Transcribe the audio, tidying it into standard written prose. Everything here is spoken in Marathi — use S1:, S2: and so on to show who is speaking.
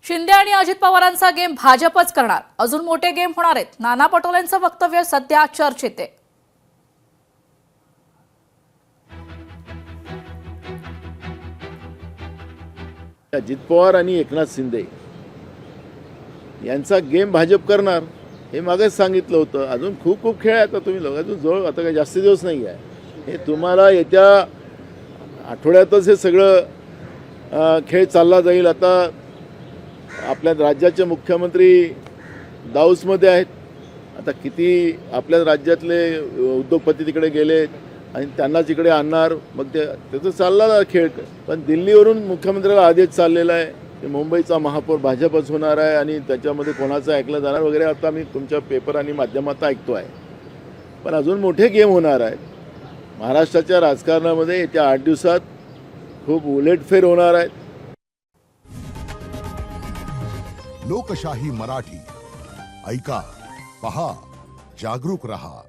S1: शिंदे आणि अजित पवारांचा गेम भाजपच करणार, अजून मोठे गेम होणार आहेत. नाना पटोलेंचं वक्तव्य सध्या चर्चेत आहे.
S2: अजित पवार आणि एकनाथ शिंदे यांचा गेम भाजप करणार हे मागेच सांगितलं होतं. अजून खूप खूप खेळ आहे. आता तुम्ही लोक अजून जवळ आता काही जास्त दिवस नाही आहे. हे तुम्हाला येत्या आठवड्यातच हे सगळं खेळ चालला जाईल. आता आपल्या राज्याचे मुख्यमंत्री दाऊसमध्ये आहेत. आता किती आपल्या राज्यातले उद्योगपती तिकडे गेलेत आणि त्यांना तिकडे आणणार, मग त्याचं चालला खेळ. पण दिल्लीवरून मुख्यमंत्र्याला आदेश चाललेला आहे की मुंबईचा महापौर भाजपच होणार आहे आणि त्याच्यामध्ये कोणाचं ऐकलं जाणार वगैरे. आता मी तुमच्या पेपर आणि माध्यमात ऐकतो आहे. पण अजून मोठे गेम होणार आहेत. महाराष्ट्राच्या राजकारणामध्ये येत्या 8 दिवसात खूप उलटफेर होणार आहेत.
S3: लोकशाही मराठी ऐका, पहा, जागरूक रहा.